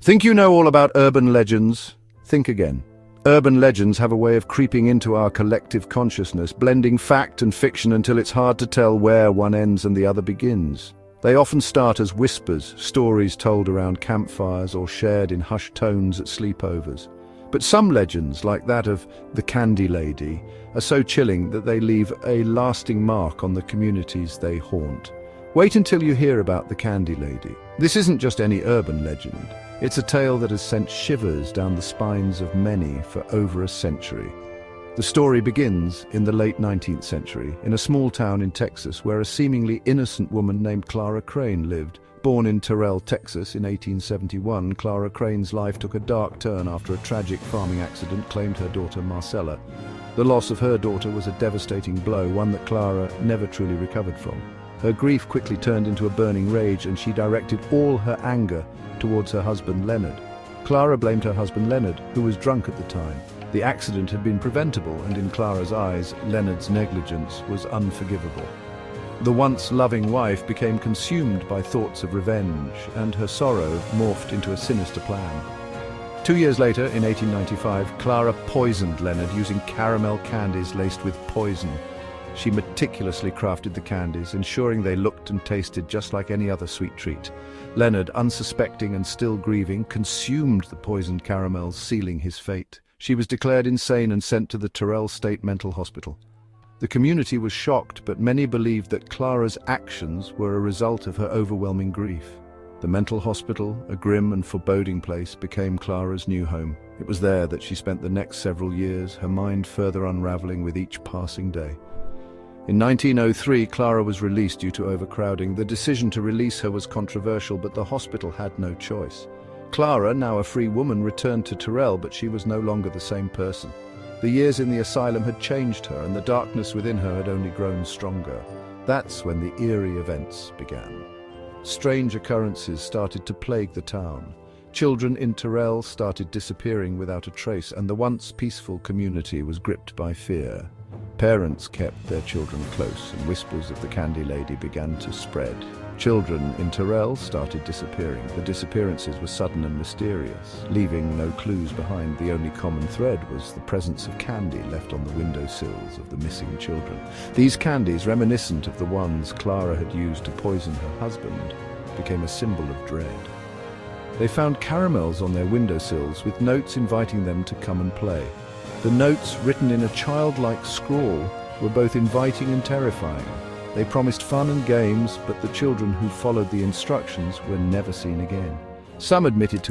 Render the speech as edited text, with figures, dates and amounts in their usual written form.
Think you know all about urban legends? Think again. Urban legends have a way of creeping into our collective consciousness, blending fact and fiction until it's hard to tell where one ends and the other begins. They often start as whispers, stories told around campfires or shared in hushed tones at sleepovers. But some legends, like that of the Candy Lady, are so chilling that they leave a lasting mark on the communities they haunt. Wait until you hear about the Candy Lady. This isn't just any urban legend. It's a tale that has sent shivers down the spines of many for over a century. The story begins in the late 19th century, in a small town in Texas where a seemingly innocent woman named Clara Crane lived. Born in Terrell, Texas in 1871, Clara Crane's life took a dark turn after a tragic farming accident claimed her daughter Marcella. The loss of her daughter was a devastating blow, one that Clara never truly recovered from. Her grief quickly turned into a burning rage, and she directed all her anger towards her husband Leonard. Clara blamed her husband Leonard, who was drunk at the time. The accident had been preventable, and in Clara's eyes, Leonard's negligence was unforgivable. The once loving wife became consumed by thoughts of revenge, and her sorrow morphed into a sinister plan. 2 years later, in 1895, Clara poisoned Leonard using caramel candies laced with poison. She meticulously crafted the candies, ensuring they looked and tasted just like any other sweet treat. Leonard, unsuspecting and still grieving, consumed the poisoned caramels, sealing his fate. She was declared insane and sent to the Terrell State Mental Hospital. The community was shocked, but many believed that Clara's actions were a result of her overwhelming grief. The mental hospital, a grim and foreboding place, became Clara's new home. It was there that she spent the next several years, her mind further unraveling with each passing day. In 1903, Clara was released due to overcrowding. The decision to release her was controversial, but the hospital had no choice. Clara, now a free woman, returned to Terrell, but she was no longer the same person. The years in the asylum had changed her, and the darkness within her had only grown stronger. That's when the eerie events began. Strange occurrences started to plague the town. Children in Terrell started disappearing without a trace, and the once peaceful community was gripped by fear. Parents kept their children close, and whispers of the Candy Lady began to spread. Children in Terrell started disappearing. The disappearances were sudden and mysterious, leaving no clues behind. The only common thread was the presence of candy left on the windowsills of the missing children. These candies, reminiscent of the ones Clara had used to poison her husband, became a symbol of dread. They found caramels on their windowsills with notes inviting them to come and play. The notes, written in a childlike scrawl, were both inviting and terrifying. They promised fun and games, but the children who followed the instructions were never seen again. Some admitted to